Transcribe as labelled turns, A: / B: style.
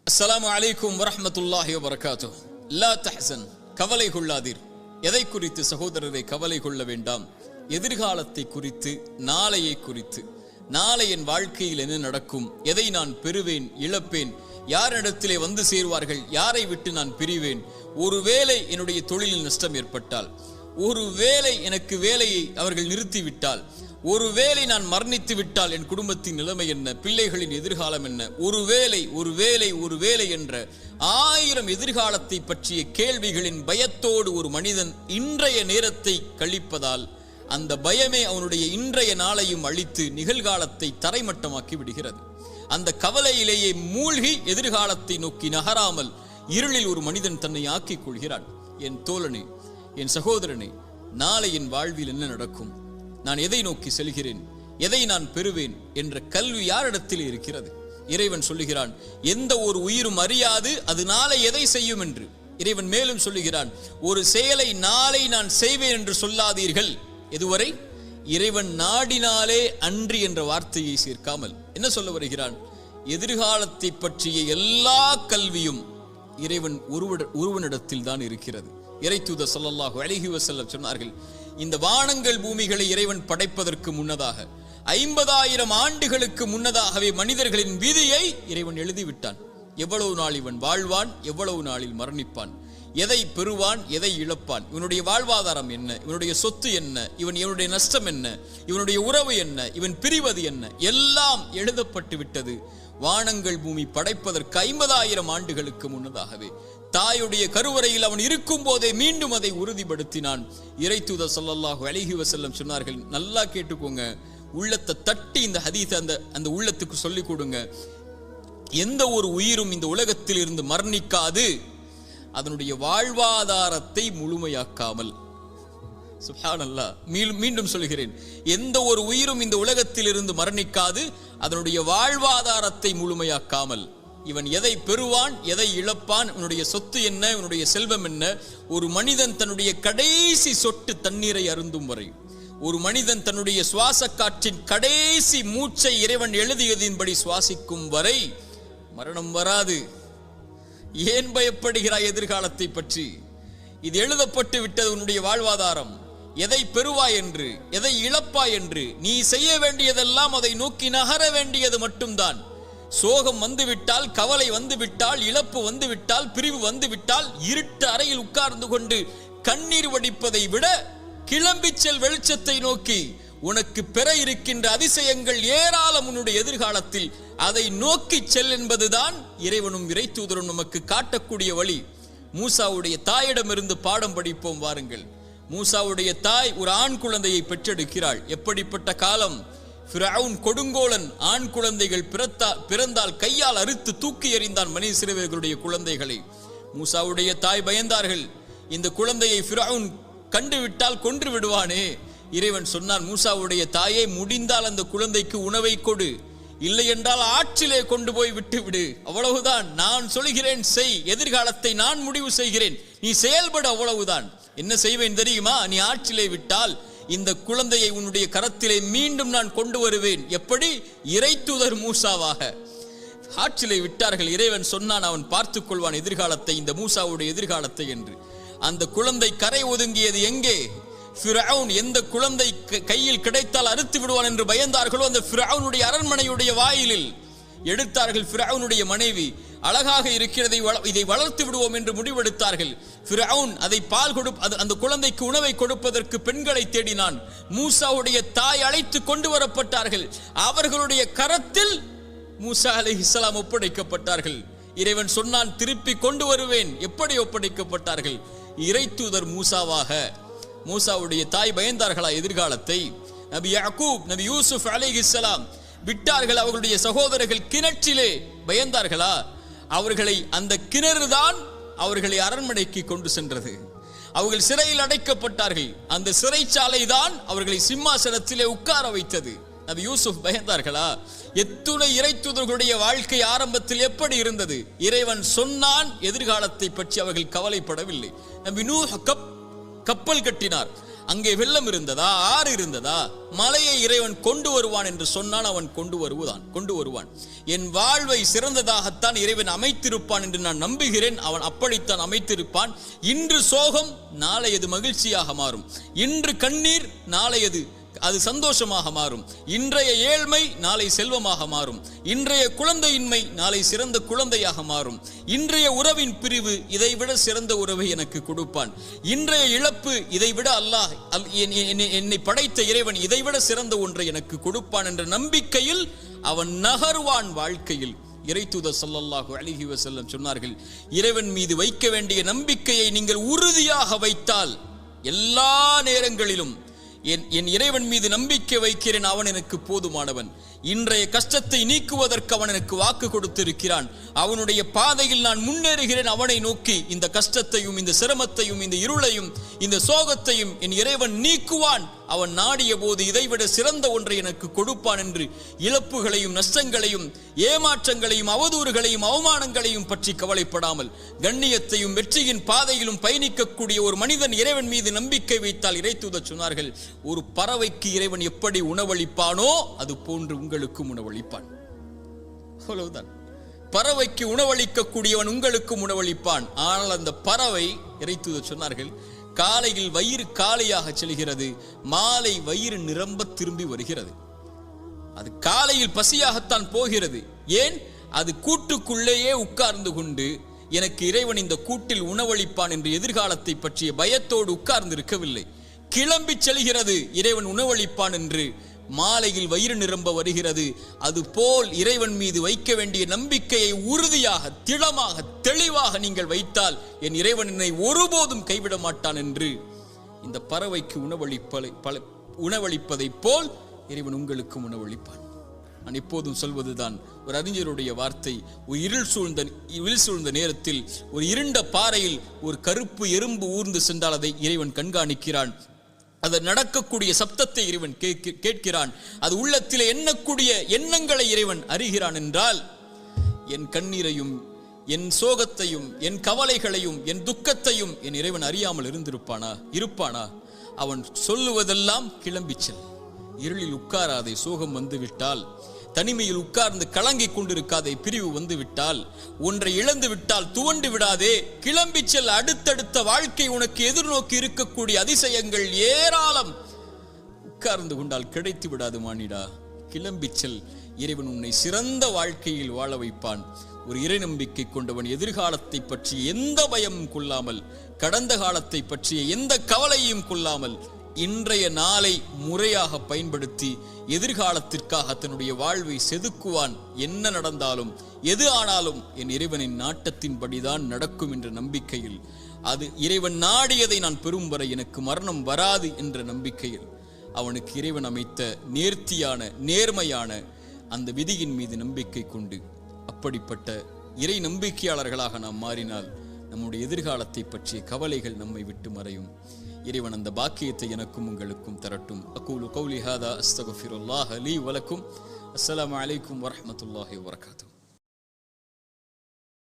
A: அஸ்ஸலாமு அலைக்கும் வரஹ்மத்துல்லாஹி வபரகாத்துஹ். லா தஹ்சன், கவலை கொள்ளாதீர். எதை குறித்து சகோதரரை கவலை கொள்ள வேண்டாம்? எதிர்காலத்தை குறித்து, நாளையை குறித்து. நாளை என் வாழ்க்கையில் என்ன நடக்கும்? எதை நான் பெறுவேன், இழப்பேன்? யாரிடத்திலே வந்து சேருவார்கள்? யாரை விட்டு நான் பிரிவேன்? ஒருவேளை என்னுடைய தொழிலில் நஷ்டம் ஏற்பட்டால், ஒருவேளை எனக்கு வேலையை அவர்கள் நிறுத்திவிட்டால், ஒருவேளை நான் மரணித்து விட்டால் என் குடும்பத்தின் நிலைமை என்ன? பிள்ளைகளின் எதிர்காலம் என்ன? ஒருவேளை என்ற 1000 எதிர்காலத்தை பற்றிய கேள்விகளின் பயத்தோடு ஒரு மனிதன் இன்றைய நேரத்தை கழிப்பதால் அந்த பயமே அவனுடைய இன்றைய நாளையும் அழித்து நிகழ்காலத்தை தரைமட்டமாக்கி விடுகிறது. அந்த கவலையிலேயே மூழ்கி எதிர்காலத்தை நோக்கி நகராமல் இருளில் ஒரு மனிதன் தன்னை ஆக்கிக் கொள்கிறான். என் தோழனே, என் சகோதரனே, நாளை என் வாழ்வில் என்ன நடக்கும்? நான் எதை நோக்கி செல்கிறேன்? எதை நான் பெறுவேன் என்ற கல்வி யாரிடத்தில் இருக்கிறது? இறைவன் சொல்லுகிறான், எந்த ஒரு உயிரும் அறியாது அது நாளை எதை செய்யும் என்று. இறைவன் மேலும் சொல்லுகிறான், ஒரு செயலை நாளை நான் செய்வேன் என்று சொல்லாதீர்கள். எதுவரை? இறைவன் நாடினாலே அன்றி என்ற வார்த்தையை சேர்க்காமல் என்ன சொல்ல வருகிறான்? எதிர்காலத்தை பற்றிய எல்லா கல்வியும் இறைவன் ஒருவனிடத்தில் தான் இருக்கிறது. இறைத்தூதர் ஸல்லல்லாஹு அலைஹி வஸல்லம் சொன்னார்கள், இந்த வானங்கள் பூமிகளை இறைவன் படைப்பதற்கு முன்னதாக 50,000 ஆண்டுகளுக்கு முன்னதாகவே மனிதர்களின் விதியை இறைவன் எழுதிவிட்டான். எவ்வளவு நாள் இவன் வாழ்வான், எவ்வளவு நாளில் மரணிப்பான், எதை பெறுவான், எதை இழப்பான், இவனுடைய வாழ்வாதாரம் என்ன, இவனுடைய சொத்து என்ன, இவனுடைய நஷ்டம் என்ன, இவனுடைய உறவு என்ன, இவன் பிரிவது என்ன, எல்லாம் எழுதப்பட்டு விட்டது. வானங்கள் பூமி படைப்பதற்கு 50,000 ஆண்டுகளுக்கு முன்னதாகவே தாயுடைய கருவறையில் அவன் இருக்கும் போதே மீண்டும் அதை உறுதிப்படுத்தினான். இறைத்தூதர் ஸல்லல்லாஹு அலைஹி வஸல்லம் சொன்னார்கள், நல்லா கேட்டுக்கோங்க, உள்ளத்தை தட்டி இந்த ஹதீஸ் அந்த உள்ளத்துக்கு சொல்லிக் கொடுங்க. எந்த ஒரு உயிரும் இந்த உலகத்தில் இருந்து மரணிக்காது அதனுடைய வாழ்வாதாரத்தை முழுமையாக்காமல். சுப்ஹானல்லாஹ், மீண்டும் சொல்கிறேன், எந்த ஒரு உயிரும் இந்த உலகத்தில் இருந்து மரணிக்காது அதனுடைய வாழ்வாதாரத்தை முழுமையாக்காமல். இவன் எதை பெறுவான், எதை இழப்பான், இவனுடைய சொத்து என்ன, இவனுடைய செல்வம் என்ன? ஒரு மனிதன் தன்னுடைய கடைசி சொட்டு தண்ணீரை அருந்தும் வரை, ஒரு மனிதன் தன்னுடைய சுவாச காற்றின் கடைசி மூச்சை இறைவன் எழுதியதின்படி சுவாசிக்கும் வரை மரணம் வராது. ஏன் பயப்படுகிறாய் எதிர்காலத்தை பற்றி? இது எழுதப்பட்டு விட்டது உன்னுடைய வாழ்வாதாரம். எதை பெறுவாய் என்று, எதை இழப்பாய் என்று. நீ செய்ய வேண்டியதெல்லாம் அதை நோக்கி நகர வேண்டியது மட்டும்தான். சோகம் வந்துவிட்டால், கவலை வந்துவிட்டால், இழப்பு வந்துவிட்டால், பிரிவு வந்துவிட்டால், இருட்டு அறையில் உட்கார்ந்து கொண்டு கண்ணீர் வடிப்பதை விட கிளம்பி செல் வெளிச்சத்தை நோக்கி. உனக்கு பெற இருக்கின்ற அதிசயங்கள் ஏராளம் உன்னுடைய எதிர்காலத்தில். அதை நோக்கி செல் என்பதுதான் இறைவனும் இறைத்தூதரும் நமக்கு காட்டக்கூடிய வழி. மூசாவுடைய தாயிடமிருந்து பாடம் படிப்போம் வாருங்கள். மூசாவுடைய தாய் ஒரு ஆண் குழந்தையை பெற்றெடுக்கிறாள். எப்படிப்பட்ட காலம்! ஃபிரௌன் கொடுங்கோலன். ஆண் குழந்தைகள் பிறந்தால் கையால் அறுத்து தூக்கி எறிந்தான் மனித சிறுவர்களுடைய குழந்தைகளை. மூசாவுடைய தாய் பயந்தார்கள், இந்த குழந்தையை ஃபிரௌன் கண்டுவிட்டால் கொன்று விடுவானே. இறைவன் சொன்னான், மூசாவுடைய தாயை, முடிந்தால் அந்த குழந்தைக்கு உணவை கொடு, இல்லை என்றால் ஆற்றிலே கொண்டு போய் விட்டு விடு. அவ்வளவுதான். நான் சொல்கிறேன் செய், எதிர்காலத்தை நான் முடிவு செய்கிறேன், நீ செயல்பட, அவ்வளவுதான். என்ன செய்வேன் தெரியுமா? நீ ஆற்றிலே விட்டால் இந்த குழந்தையை உன்னுடைய கரத்திலே மீண்டும் நான் கொண்டு வருவேன். எப்படி? இறைத்தூதர் மூசாவாக. ஆற்றிலே விட்டார்கள். இறைவன் சொன்னான், அவன் பார்த்துக் கொள்வான் எதிர்காலத்தை, இந்த மூசாவுடைய எதிர்காலத்தை என்று. அந்த குழந்தை கரை ஒதுங்கியது எங்கே? ஃபிரௌன் எந்த குழந்தை கையில் கிடைத்தால் அறுத்து விடுவான் என்று பயந்தார்களோ அந்த ஃபிரௌனுடைய அரண்மனையுடைய வாயிலில் எடுத்தார்கள். ஃபிரௌனுடைய மனைவி அழகாக இருக்கிறதை, இதை வளர்த்து விடுவோம் என்று முடிவெடுத்தார்கள். ஃபிரௌன் அதை அந்த குழந்தைக்கு உணவை கொடுப்பதற்கு பெண்களை தேடினான். மூசாவுடைய தாய் அழைத்து கொண்டு வரப்பட்டார்கள். அவர்களுடைய கரத்தில் மூசா அலைஹிஸ்ஸலாம் ஒப்படைக்கப்பட்டார்கள். இறைவன் சொன்னான், திருப்பி கொண்டு வருவேன். எப்படி ஒப்படைக்கப்பட்டார்கள்? இறைத்தூதர் மூசாவாக. மூசாவுடைய தாய் பயந்தார்களா எதிர்காலத்தை? நபி யாக்கூப், நபி யூசுப் அலைஹிஸ்ஸலாம் விட்டார்கள் அவர்களுடைய சகோதரர்கள் கிணற்றிலே. பயந்தார்களா? அவர்களை அந்த கிணறுதான் அவர்களை அரண்மனைக்கு கொண்டு சென்றது. அவர்கள் சிறையில் அடைக்கப்பட்டார்கள். அந்த சிறைச்சாலை தான் அவர்களை சிம்மாசனத்திலே உட்கார வைத்தது. நபி யூசுப் பயந்தார்களா? எத்துணை இறைத்தூதர்களுடைய வாழ்க்கை ஆரம்பத்தில் எப்படி இருந்தது? இறைவன் சொன்னான், எதிர்காலத்தை பற்றி அவர்கள் கவலைப்படவில்லை. நபி நூஹ் கப்பல் கட்டினார். அங்கே வெள்ளம் இருந்ததா, ஆறு இருந்ததா, மலையை இறைவன் கொண்டு வருவான் என்று சொன்னால் அவன் கொண்டு வருவான். என் வாழ்வை சிறந்ததாகத்தான் இறைவன் அமைத்திருப்பான் என்று நான் நம்புகிறேன். அவன் அப்படித்தான் அமைத்திருப்பான். இன்று சோகம் நாளையது மகிழ்ச்சியாக மாறும். இன்று கண்ணீர் நாளையது அது சந்தோஷமாக மாறும். இன்றைய ஏழ்மை நாளை செல்வமாக மாறும். இன்றைய குழந்தையின்மை நாளை சிறந்த குழந்தையாக மாறும். இன்றைய உறவின் பிரிவு இதைவிட சிறந்த உறவை எனக்கு கொடுப்பான். இன்றைய இழப்பு இதைவிட அல்லாஹ் என்னை படைத்த இறைவன் இதைவிட சிறந்த ஒன்றை எனக்கு கொடுப்பான் என்ற நம்பிக்கையில் அவன் நகர்வான் வாழ்க்கையில். இறைத்தூதர் ஸல்லல்லாஹு அலைஹி வஸல்லம் சொன்னார்கள், இறைவன் மீது வைக்க வேண்டிய நம்பிக்கையை நீங்கள் உறுதியாக வைத்தால் எல்லா நேரங்களிலும் என் இறைவன் மீது நம்பிக்கை வைக்கிறேன், அவன் எனக்கு போதுமானவன். இன்றைய கஷ்டத்தை நீக்குவதற்கு அவன் எனக்கு வாக்கு கொடுத்திருக்கிறான். அவனுடைய பாதையில் நான் முன்னேறுகிறேன். அவனை நோக்கி இந்த கஷ்டத்தையும் இந்த சிரமத்தையும் இந்த இருளையும் இந்த சோகத்தையும் என் இறைவன் நீக்குவான். அவன் நாடிய போது இதைவிட சிறந்த ஒன்றை எனக்கு கொடுப்பான் என்று இழப்புகளையும் நஷ்டங்களையும் ஏமாற்றங்களையும் அவதூறுகளையும் அவமானங்களையும் பற்றி கவலைப்படாமல் கண்ணியத்தையும் வெற்றியின் பாதையிலும் பயணிக்கக்கூடிய ஒரு மனிதன் இறைவன் மீது நம்பிக்கை வைத்தால், இறைத்தூதர் சொன்னார்கள், ஒரு பறவைக்கு இறைவன் எப்படி உணவளிப்பானோ அது போன்று உங்களுக்கும் உணவளிப்பான். அவ்வளவுதான். பறவைக்கு உணவளிக்கக்கூடியவன் உங்களுக்கும் உணவளிப்பான். ஆனால் அந்த பறவை, இறைத்தூதர் சொன்னார்கள், காலையில் வயிறு காலியாக செல்கிறது, மாலை வயிறு நிரம்ப திரும்பி வருகிறது. அது காலையில் பசியாகத்தான் போகிறது. ஏன்? அது கூட்டுக்குள்ளேயே உட்கார்ந்து கொண்டு எனக்கு இறைவன் இந்த கூட்டில் உணவளிப்பான் என்று எதிர்காலத்தை பற்றிய பயத்தோடு உட்கார்ந்து இருக்கவில்லை. கிளம்பி செல்கிறது இறைவன் உணவளிப்பான் என்று. மாலையில் வயிறு நிரம்ப வருகிறது. அதுபோல் இறைவன் மீது வைக்க வேண்டிய நம்பிக்கையை உறுதியாக திடமாக தெளிவாக நீங்கள் வைத்தால் என் இறைவன் என்னை ஒருபோதும் கைவிட மாட்டான் என்று இந்த பறவைக்கு உணவளிப்பதை போல் இறைவன் உங்களுக்கும் உணவளிப்பான். நான் எப்போதும் சொல்வதுதான் ஒரு அறிஞருடைய வார்த்தை. ஒரு இருள் சூழ்ந்த நேரத்தில் ஒரு இருண்ட பாறையில் ஒரு கருப்பு எறும்பு ஊர்ந்து சென்றால் அதை இறைவன் கண்காணிக்கிறான். அது நடக்கக்கூடிய சப்தத்தை இறைவன் கேட்கிறான். அது உள்ளத்திலே எண்ணக்கூடிய எண்ணங்களை இறைவன் அறிகிறான் என்றால், என் கண்ணீரையும் என் சோகத்தையும் என் கவலைகளையும் என் துக்கத்தையும் என் இறைவன் அறியாமல் இருப்பானா? அவன் சொல்லுவதெல்லாம் கிளம்பிச்சல். இருளில் உட்காராதே, சோகம் வந்துவிட்டால். தனிமையில் உட்கார்ந்து கலங்கிக் கொண்டிருக்காதே, பிரிவு வந்துவிட்டால். ஒன்றை இழந்து விட்டால் துவண்டு விடாதே, கிளம்பி செல். அடுத்தடுத்த வாழ்க்கை உனக்கு எதிர்நோக்கி இருக்கக்கூடிய அதிசயங்கள் ஏராளம். உட்கார்ந்து கொண்டால் கிடைத்து விடாது மானிடா, கிளம்பி செல். இறைவன் உன்னை சிறந்த வாழ்க்கையில் வாழ வைப்பான். ஒரு இறை நம்பிக்கை கொண்டவன் எதிர்காலத்தை பற்றி எந்த பயமும் கொள்ளாமல், கடந்த காலத்தை பற்றிய எந்த கவலையும் கொள்ளாமல், இன்றைய நாளை முறையாக பயன்படுத்தி எதிர்காலத்திற்காக தன்னுடைய வாழ்வை செதுக்குவான். என்ன நடந்தாலும் எது ஆனாலும் என் இறைவனின் நாட்டத்தின்படிதான் நடக்கும் என்ற நம்பிக்கையில், அது இறைவன் நாடியதை நான் பெறும் வரை எனக்கு மரணம் வராது என்ற நம்பிக்கையில் அவனுக்கு இறைவன் அமைத்த நேர்த்தியான நேர்மையான அந்த விதியின் மீது நம்பிக்கை கொண்டு அப்படிப்பட்ட இறை நம்பிக்கையாளர்களாக நாம் மாறினால் நம்முடைய எதிர்காலத்தை பற்றிய கவலைகள் நம்மை விட்டு மறையும். இறைவன் அந்த பாக்கியத்தை எனக்கும் உங்களுக்கும் தரட்டும். அகூலு கௌலி ஹாதா அஸ்தக்ஃபிருல்லாஹ் லீ வலக்கும். அஸ்ஸலாமு அலைக்கும் வரஹ்மத்துல்லாஹி வபரகாத்துஹு.